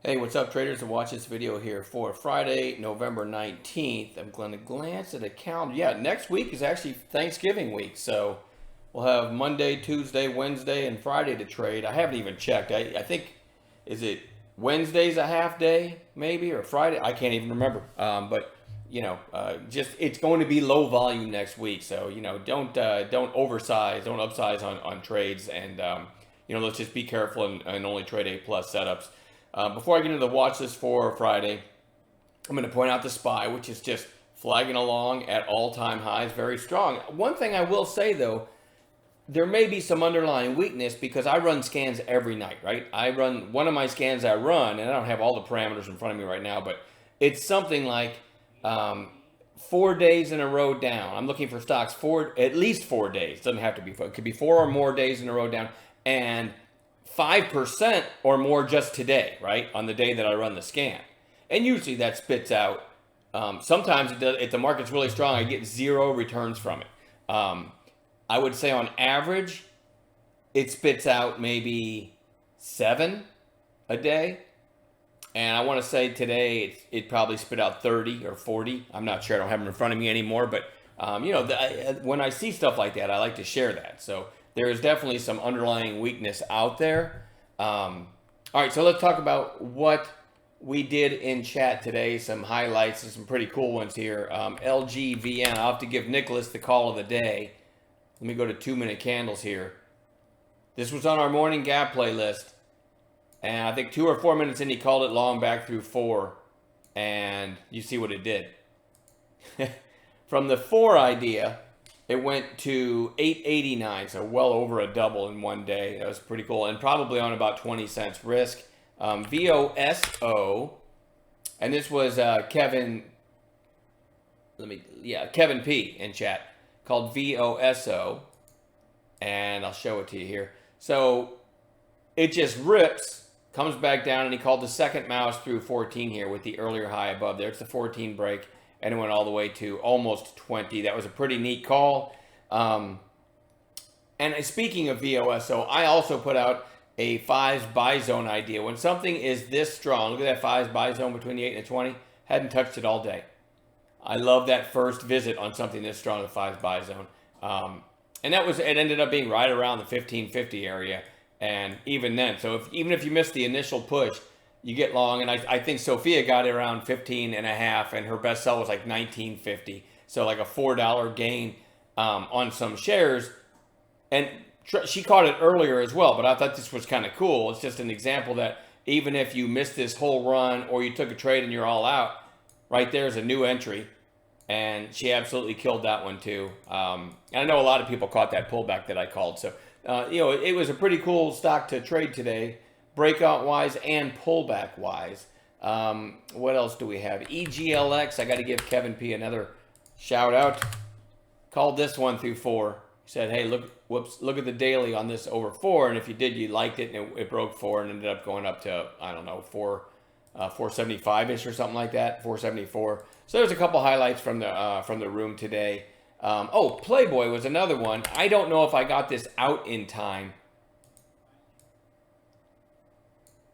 Hey, what's up, traders? And watch this video here for Friday, November 19th. I'm going to glance at the calendar. Yeah, next week is actually Thanksgiving week. So we'll have Monday, Tuesday, Wednesday, and Friday to trade. I haven't even checked. I think, is it Wednesday's a half day, maybe, or Friday? I can't even remember. Just it's going to be low volume next week. So, don't oversize, don't upsize on trades. And, let's just be careful and only trade A plus setups. Before I get into the watch list for Friday, I'm going to point out the SPY, which is just flagging along at all-time highs, very strong. One thing I will say, though, there may be some underlying weakness because I run scans every night, right? I run one of my scans I run, and I don't have all the parameters in front of me right now, but it's something like 4 days in a row down. I'm looking for stocks for at least 4 days. Doesn't have to be 4. It could be 4 or more days in a row down, and 5% or more just today, right? On the day that I run the scan. And usually that spits out, sometimes it does, if the market's really strong, I get zero returns from it. I would say on average, it spits out maybe 7 a day. And I want to say today it probably spit out 30 or 40. I'm not sure. I don't have them in front of me anymore. But, when I see stuff like that, I like to share that. So there is definitely some underlying weakness out there. All right, so let's talk about what we did in chat today. Some highlights and some pretty cool ones here. LGVN, I'll have to give Nicholas the call of the day. Let me go to 2-minute candles here. This was on our morning gap playlist. And I think 2 or 4 minutes in, he called it long back through 4. And you see what it did. From the 4 idea, it went to 889, so well over a double in one day. That was pretty cool, and probably on about 20 cents risk. VOSO, and this was Kevin P in chat, called VOSO, and I'll show it to you here. So it just rips, comes back down, and he called the second mouse through 14 here with the earlier high above there. It's the 14 break. And it went all the way to almost 20. That was a pretty neat call. And speaking of VOSO, I also put out a 5s buy zone idea. When something is this strong, look at that 5s buy zone between the 8 and the 20. Hadn't touched it all day. I love that first visit on something this strong, the 5s buy zone. And it ended up being right around the 1550 area. And even then, so even if you missed the initial push, you get long, and I think Sophia got it around 15 and a half, and her best sell was like 19.50. So like a $4 gain on some shares. And she caught it earlier as well, but I thought this was kind of cool. It's just an example that even if you missed this whole run or you took a trade and you're all out, right there's a new entry. And she absolutely killed that one too. And I know a lot of people caught that pullback that I called. So, it was a pretty cool stock to trade today. Breakout wise and pullback wise. What else do we have? EGLX. I got to give Kevin P another shout out. Called this one through 4. He said, "Hey, look at the daily on this over 4, and if you did, you liked it, and it broke 4 and ended up going up to 475ish or something like that, 474." So there's a couple highlights from the room today. Playboy was another one. I don't know if I got this out in time,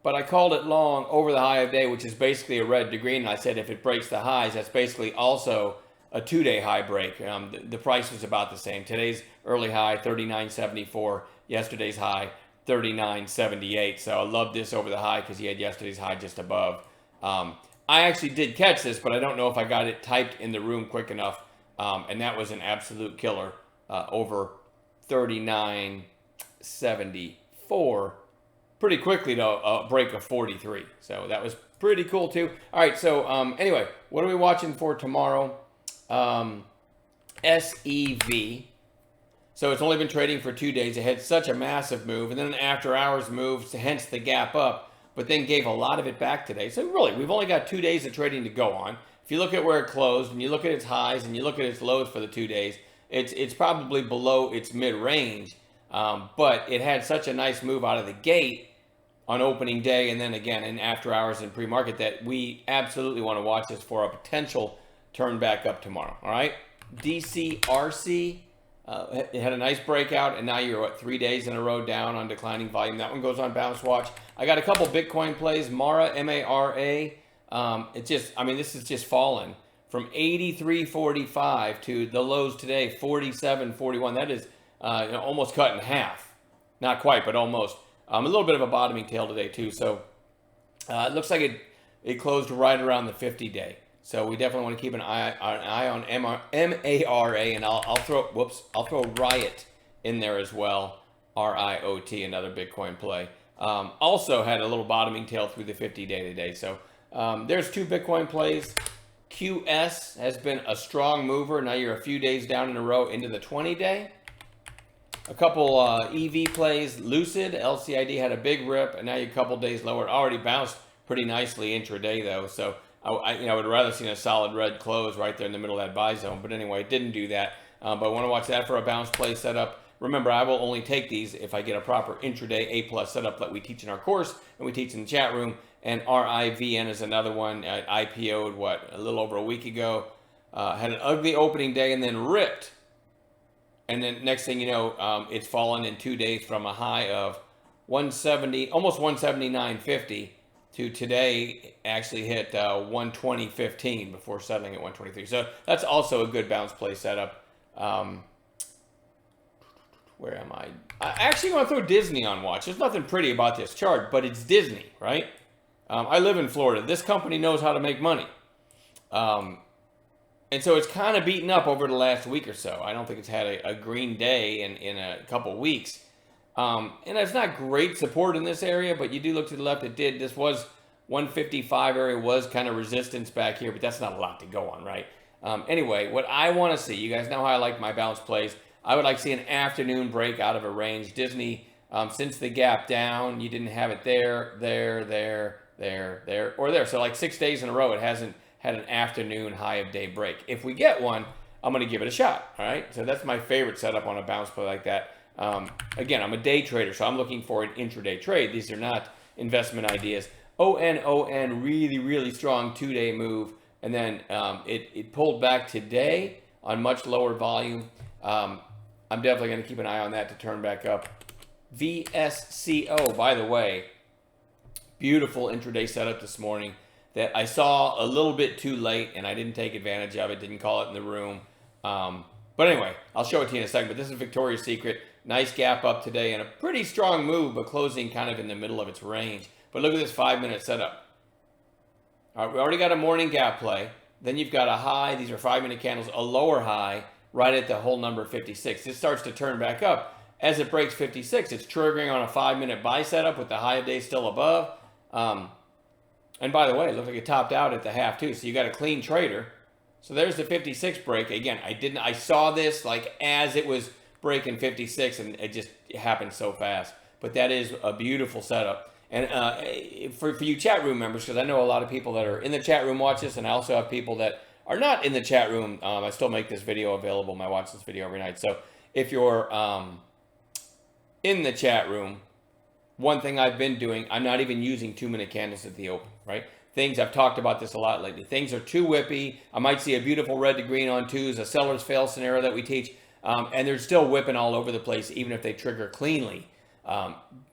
but I called it long over the high of day, which is basically a red to green. And I said if it breaks the highs, that's basically also a 2-day high break. The price was about the same. Today's early high, 39.74. Yesterday's high, 39.78. So I love this over the high because he had yesterday's high just above. I actually did catch this, but I don't know if I got it typed in the room quick enough. And that was an absolute killer, over 39.74. Pretty quickly to a break of 43. So that was pretty cool too. All right, so anyway, what are we watching for tomorrow? SEV. So it's only been trading for 2 days. It had such a massive move, and then after hours moved, hence the gap up, but then gave a lot of it back today. So really, we've only got 2 days of trading to go on. If you look at where it closed, and you look at its highs, and you look at its lows for the 2 days, it's probably below its mid-range, but it had such a nice move out of the gate on opening day, and then again in after hours and pre-market, that we absolutely want to watch this for a potential turn back up tomorrow. All right, DCRC. It had a nice breakout, and now you're, what, 3 days in a row down on declining volume. That one goes on Bounce Watch. I got a couple Bitcoin plays. Mara, M-A-R-A. This is just fallen from 83.45 to the lows today, 47.41. That is almost cut in half. Not quite, but almost. A little bit of a bottoming tail today, too. So it looks like it closed right around the 50-day. So we definitely want to keep an eye on MARA, and I'll throw Riot in there as well. RIOT, another Bitcoin play. Also had a little bottoming tail through the 50-day today. So there's two Bitcoin plays. QS has been a strong mover. Now you're a few days down in a row into the 20-day. A couple EV plays. Lucid, LCID had a big rip, and now you're a couple days lower. It already bounced pretty nicely intraday though. So I would rather seen a solid red close right there in the middle of that buy zone. But anyway, it didn't do that. But I want to watch that for a bounce play setup. Remember, I will only take these if I get a proper intraday A+ setup that we teach in our course and we teach in the chat room. And RIVN is another one. IPO'd, a little over a week ago. Had an ugly opening day and then ripped. And then next thing you know, it's fallen in 2 days from a high of 170, almost 179.50 to today actually hit 120.15 before settling at 123. So that's also a good bounce play setup. Where am I? I actually want to throw Disney on watch. There's nothing pretty about this chart, but it's Disney, right? I live in Florida. This company knows how to make money. And so it's kind of beaten up over the last week or so. I don't think it's had a green day in a couple weeks. And it's not great support in this area, but you do look to the left. It did. This was 155 area was kind of resistance back here, but that's not a lot to go on, right? Anyway, what I want to see, you guys know how I like my bounce plays. I would like to see an afternoon break out of a range. Disney, since the gap down, you didn't have it there, or there. So like 6 days in a row, it hasn't had an afternoon high of day break. If we get one, I'm going to give it a shot, all right? So that's my favorite setup on a bounce play like that. Again, I'm a day trader, so I'm looking for an intraday trade. These are not investment ideas. ON, really, really strong 2-day move. And then it pulled back today on much lower volume. I'm definitely going to keep an eye on that to turn back up. VSCO, by the way, beautiful intraday setup this morning that I saw a little bit too late, and I didn't take advantage of it, didn't call it in the room. But anyway, I'll show it to you in a second. But this is Victoria's Secret. Nice gap up today and a pretty strong move, but closing kind of in the middle of its range. But look at this 5-minute setup. All right, we already got a morning gap play. Then you've got a high. These are 5-minute candles, a lower high right at the whole number 56. This starts to turn back up. As it breaks 56, it's triggering on a 5-minute buy setup with the high of day still above. And by the way, it looks like it topped out at the half too. So you got a clean trader. So there's the 56 break. Again, I saw this like as it was breaking 56, and it happened so fast. But that is a beautiful setup. And for you chat room members, because I know a lot of people that are in the chat room watch this, and I also have people that are not in the chat room. I still make this video available. I watch this video every night. So if you're in the chat room, one thing I've been doing, I'm not even using 2-minute candles at the open, right? I've talked about this a lot lately. Things are too whippy. I might see a beautiful red to green on twos, a seller's fail scenario that we teach, and they're still whipping all over the place, even if they trigger cleanly.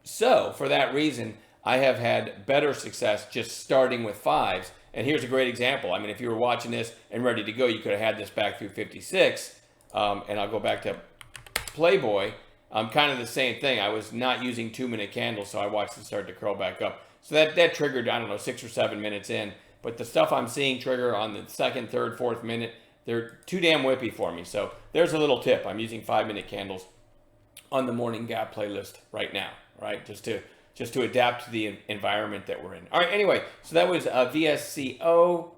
So for that reason, I have had better success just starting with fives. And here's a great example. I mean, if you were watching this and ready to go, you could have had this back through 56. And I'll go back to Playboy. Kind of the same thing. I was not using 2-minute candles, so I watched it start to curl back up. So that triggered, I don't know, 6 or 7 minutes in. But the stuff I'm seeing trigger on the 2nd, 3rd, 4th minute, they're too damn whippy for me. So there's a little tip. I'm using 5-minute candles on the morning gap playlist right now, right? Just to adapt to the environment that we're in. All right, anyway, so that was VSCO.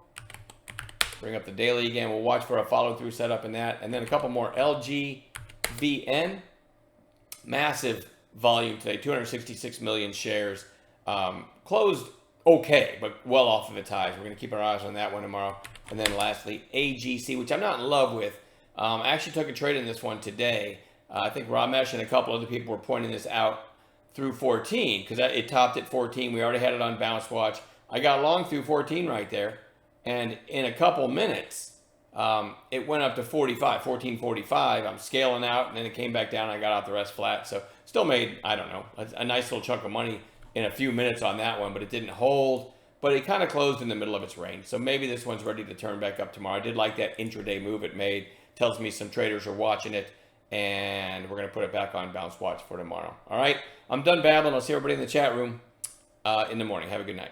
Bring up the daily again. We'll watch for a follow-through setup in that. And then a couple more. LGVN. Massive volume today, 266 million shares. Closed okay, but well off of its highs. We're going to keep our eyes on that one tomorrow. And then lastly, AGC, which I'm not in love with. I actually took a trade in this one today. I think Ramesh and a couple other people were pointing this out through 14 because it topped at 14. We already had it on Bounce Watch. I got long through 14 right there. And in a couple minutes, It went up to 45, 1445. I'm scaling out, and then it came back down. I got out the rest flat. So still made, I don't know, a nice little chunk of money in a few minutes on that one, but it didn't hold. But it kind of closed in the middle of its range. So maybe this one's ready to turn back up tomorrow. I did like that intraday move it made. Tells me some traders are watching it, and we're going to put it back on bounce watch for tomorrow. All right, I'm done babbling. I'll see everybody in the chat room in the morning. Have a good night.